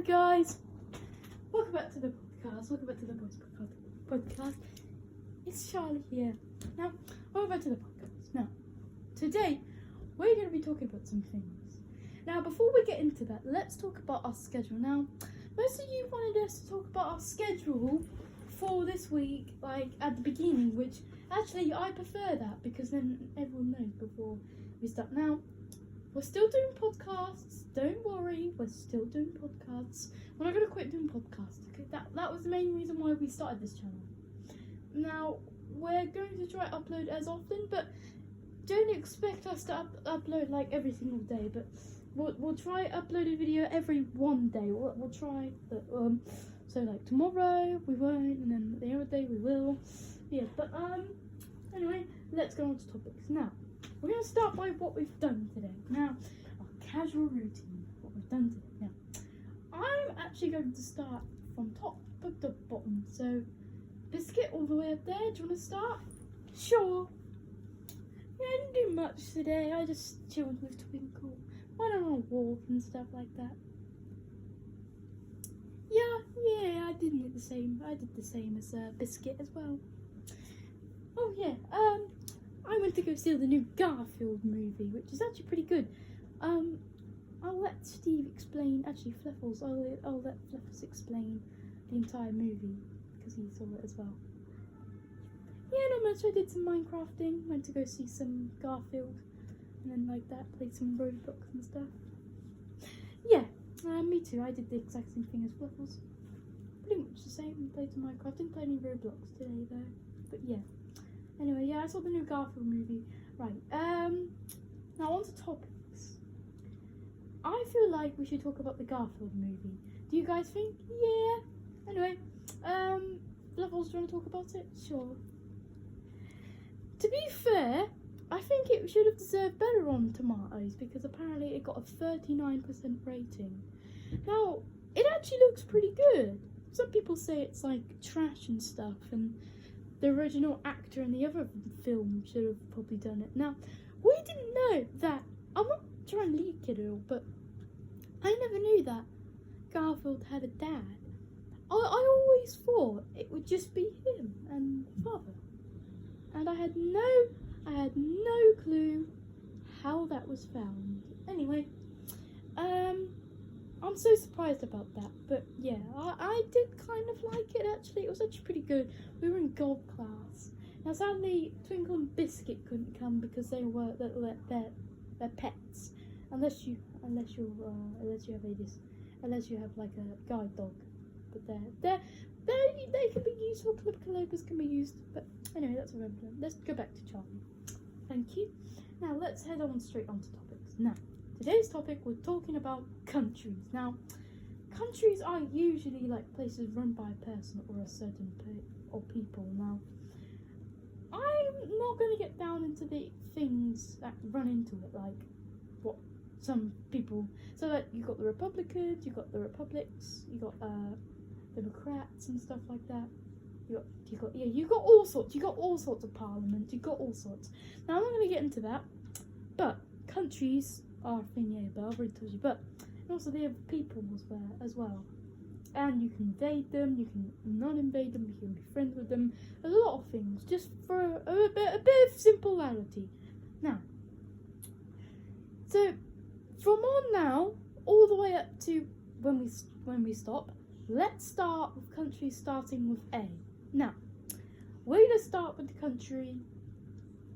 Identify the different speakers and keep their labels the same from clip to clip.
Speaker 1: Hello guys, welcome back to the podcast, podcast. It's Charlie here. Now, welcome back to the podcast. Now, today, we're going to be talking about some things. Now, before we get into that, let's talk about our schedule. Now, most of you wanted us to talk about our schedule for this week, like at the beginning, which actually I prefer that because then everyone knows before we start. Now, we're still doing podcasts. Don't worry, we're still doing podcasts. We're not going to quit doing podcasts. Okay, that was the main reason why we started this channel. Now, we're going to try to upload as often, but don't expect us to upload like every single day. But we'll try upload a video every one day. We'll try that. So like tomorrow we won't, and then the other day we will. Yeah, but anyway, let's go on to topics now. We're going to start by what we've done today. Now, our casual routine, what we've done today. Now, I'm actually going to start from top to the bottom. So, Biscuit all the way up there. Do you want to start? Sure. Yeah, I didn't do much today. I just chilled with Twinkle. Went on a walk and stuff like that. Yeah, I did the same. I did the same as Biscuit as well. Oh yeah, I went to go see the new Garfield movie, which is actually pretty good. I'll let Steve explain. Actually, Fluffles. I'll let Fluffles explain the entire movie because he saw it as well. Yeah, not much. I did some Minecrafting. Went to go see some Garfield, and then like that, played some Roblox and stuff. Yeah, me too. I did the exact same thing as Fluffles. Pretty much the same. Played some Minecraft. Didn't play any Roblox today though. But yeah. Anyway, yeah, I saw the new Garfield movie. Right, now on to topics. I feel like we should talk about the Garfield movie. Do you guys think? Yeah. Anyway, Fluffles, do you want to talk about it? Sure. To be fair, I think it should have deserved better on Tomatoes because apparently it got a 39% rating. Now, it actually looks pretty good. Some people say it's like trash and stuff, and the original actor in the other film should have probably done it. Now, we didn't know that. I'm not trying to leak it all, but I never knew that Garfield had a dad. I always thought it would just be him and father, and I had no clue how that was found. Anyway, I'm so surprised about that, but yeah, I did kind of like it actually. It was actually pretty good. We were in gold class. Now sadly, Twinkle and Biscuit couldn't come because they were they're pets. Unless you have like a guide dog, but they can be useful. Clipper can be used. But anyway, that's what I've done. Let's go back to Charlie. Thank you. Now let's head on straight on to topics. Now, today's topic, we're talking about countries. Now, countries are usually like places run by a person or a certain or people. Now, I'm not going to get down into the things that run into it, like what some people. So that you got the Republicans, you got the Republics, you got Democrats and stuff like that. You got all sorts. You got all sorts of parliament. You got all sorts. Now I'm not going to get into that, but countries are a thing, yeah. But I've already told you. But also they have people as well, and you can invade them. You can not invade them. You can be friends with them. There's a lot of things just for a bit of simplicity. Now, so from on now all the way up to when we stop. Let's start with countries starting with A. Now, we're going to start with the country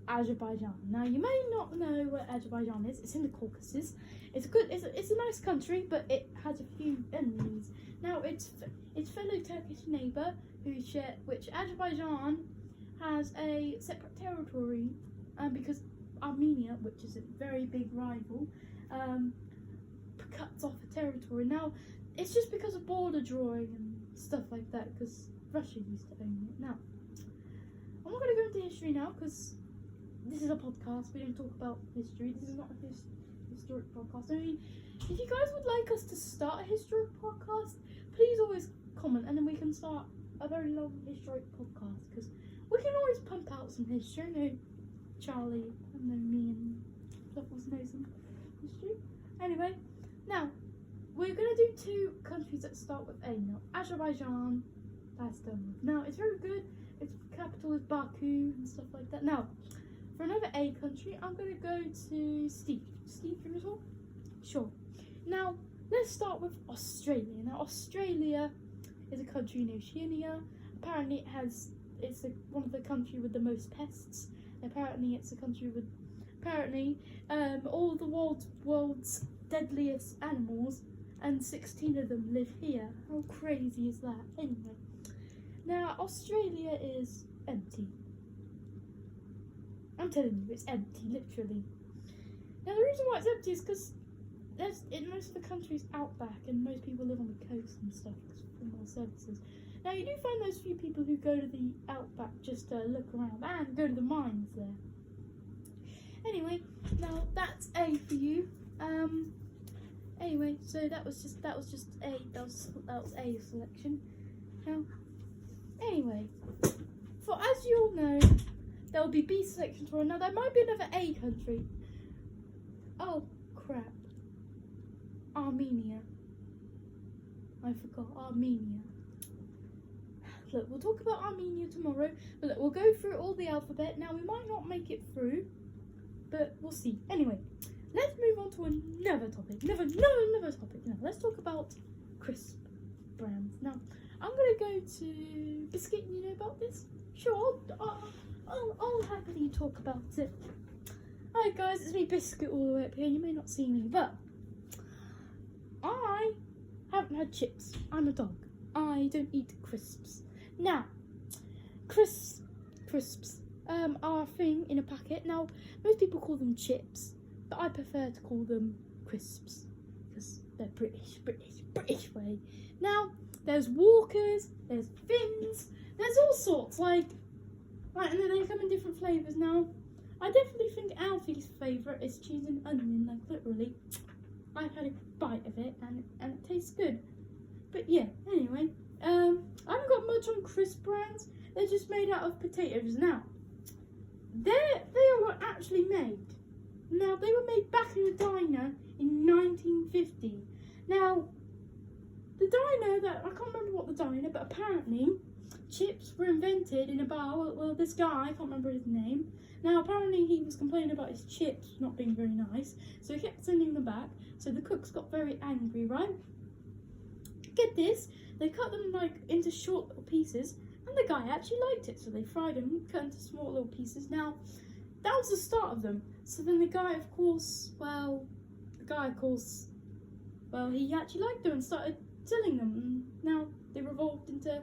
Speaker 1: Azerbaijan. Now, you may not know where Azerbaijan is. It's in the Caucasus. It's a nice country, but it has a few enemies. Now, its fellow Turkish neighbour, which Azerbaijan has a separate territory, because Armenia, which is a very big rival, cuts off a territory. Now, it's just because of border drawing and stuff like that, because Russia used to own it. Now, I'm not going to go into history now, because this is a podcast. We don't talk about history. This is not a historic podcast. I mean, if you guys would like us to start a historic podcast, please always comment, and then we can start a very long historic podcast, because we can always pump out some history. I know Charlie, I know me, and Fluffles know some history. Anyway, now, we're going to do 2 countries that start with A now. Azerbaijan, that's done with. Now, it's very good. Its capital is Baku and stuff like that. Now, for another A country, I'm going to go to Steve. Steve, you as well? Sure. Now, let's start with Australia. Now, Australia is a country in Oceania. Apparently, it's one of the countries with the most pests. Apparently, it's a country with all the world's deadliest animals, and 16 of them live here. How crazy is that? Anyway, now Australia is empty. I'm telling you, it's empty, literally. Now, the reason why it's empty is because in most of the country's outback, and most people live on the coast and stuff for more services. Now, you do find those few people who go to the outback just to look around and go to the mines there. Anyway, now that's A for you. Anyway, so that was just A. That was A selection. Now, anyway, for as you all know, there will be B selections for another. There might be another A country. Oh crap! Armenia. I forgot Armenia. Look, we'll talk about Armenia tomorrow. But look, we'll go through all the alphabet. Now, we might not make it through, but we'll see. Anyway, let's move on to another topic. Another topic. Now, let's talk about crisp brands. Now, I'm going to go to Biscuit. You know about this? Sure, I'll happily talk about it. Hi guys, it's me, Biscuit, all the way up here. You may not see me, but I haven't had chips. I'm a dog. I don't eat crisps. Now, crisps are a thing in a packet. Now, most people call them chips, but I prefer to call them crisps because they're British way. Now, there's Walkers, there's Fins, there's all sorts, and then they come in different flavours. Now, I definitely think Alfie's favourite is cheese and onion, like literally. I've had a bite of it and it tastes good. But yeah, anyway, I haven't got much on crisp brands. They're just made out of potatoes. Now, they were actually made. Now, they were made back in a diner in 1950. Now, the diner I can't remember what the diner, but apparently chips were invented in a bar. Well, this guy, I can't remember his name. Now, apparently he was complaining about his chips not being very nice, so he kept sending them back. So the cooks got very angry, right? Get this, they cut them into short little pieces, and the guy actually liked it, so they fried them, cut into small little pieces. Now, that was the start of them. So then the guy, of course, he actually liked them and started selling them. And now they revolved into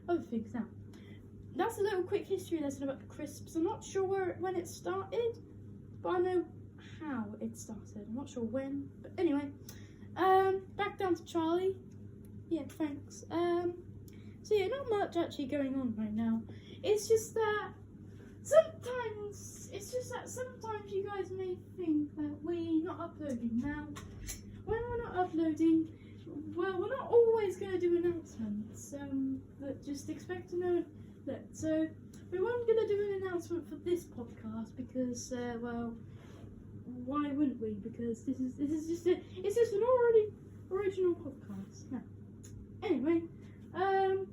Speaker 1: other things. Now, that's a little quick history lesson about the crisps. I'm not sure when it started, but I know how it started. I'm not sure when, but anyway, back down to Charlie. Yeah, thanks. So yeah, not much actually going on right now. It's just that sometimes you guys may think that we're not uploading. Now, when we're not uploading, well, we're not always going to do announcements. But just expect to know that. So we weren't going to do an announcement for this podcast because, well, why wouldn't we? Because it's just an already original podcast. Now, anyway, I'm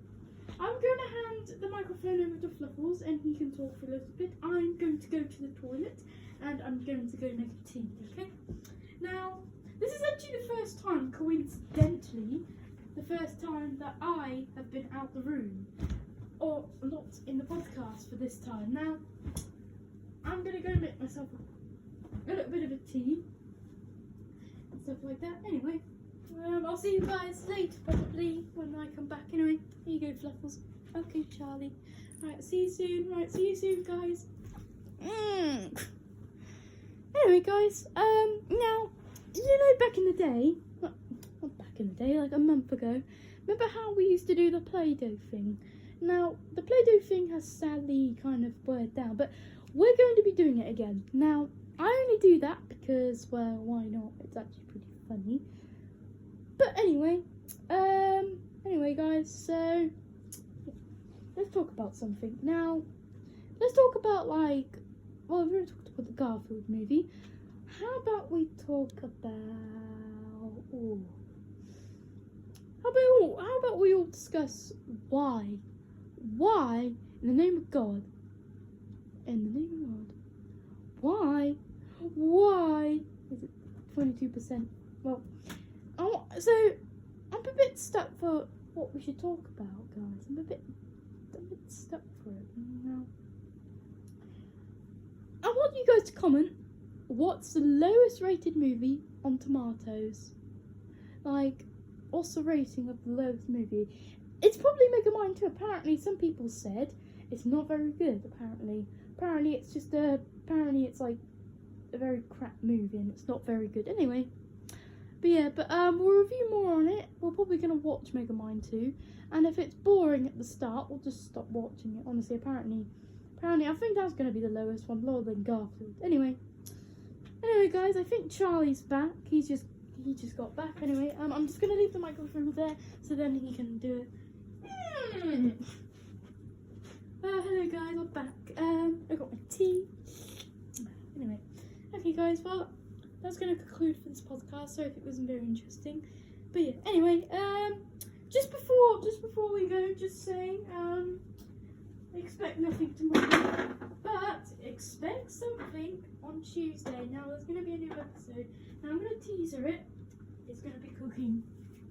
Speaker 1: going to hand the microphone over to Fluffles and he can talk for a little bit. I'm going to go to the toilet and I'm going to go make a tea, okay? Now, this is actually the first time, coincidentally, that I have been out the room, or not in the podcast for this time. Now, I'm going to go make myself a little bit of a tea and stuff like that. Anyway, I'll see you guys later, probably, when I come back. Anyway, here you go, Fluffles. Okay, Charlie. Right, see you soon. Right, see you soon, guys. Anyway, guys, now, back in the day, not back in the day, like a month ago, remember how we used to do the Play-Doh thing? Now, the Play-Doh thing has sadly kind of blurred down, but we're going to be doing it again. Now, I only do that because, well, why not? It's actually pretty funny. But anyway, guys, so let's talk about something. Now, let's talk about, we've already talked about the Garfield movie. How about we talk about, about we all discuss why? Why, in the name of God? In the name of God. Why? Why is it 22%? Well, so I'm a bit stuck for what we should talk about, guys. I'm a bit stuck for it. Now, I want you guys to comment. What's the lowest rated movie on Tomatoes? Like, what's the rating of the lowest movie? It's probably Megamind 2. Apparently, some people said it's not very good. Apparently, it's just apparently it's like a very crap movie and it's not very good. Anyway, we'll review more on it. We're probably gonna watch Megamind 2, and if it's boring at the start, we'll just stop watching it. Honestly, apparently, I think that's gonna be the lowest one, lower than Garfield. Anyway, guys, I think Charlie's back. He just got back. Anyway, I'm just gonna leave the microphone there so then he can do it. Hello guys, I'm back. I got my tea. Anyway, okay guys, well, that's gonna conclude for this podcast. Sorry if it wasn't very interesting, but yeah. Anyway, just before we go, just saying, expect nothing tomorrow, but expect something on Tuesday. Now there's gonna be a new episode, and I'm gonna teaser it. It's gonna be cooking.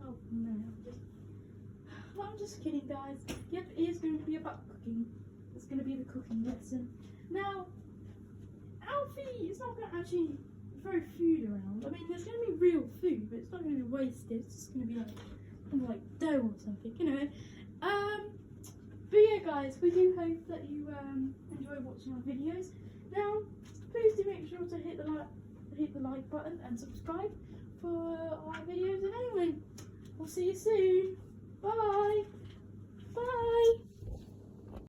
Speaker 1: Oh no, I'm just kidding, guys. Yep, it is going to be about cooking. It's going to be the cooking lesson. Now, Alfie is not going to actually throw food around. I mean, there's going to be real food, but it's not going to be wasted. It's just going to be like dough or something. Anyway, but yeah, guys, we do hope that you enjoy watching our videos. Now, please do make sure to hit the like button and subscribe for our videos. And anyway, we'll see you soon. Bye.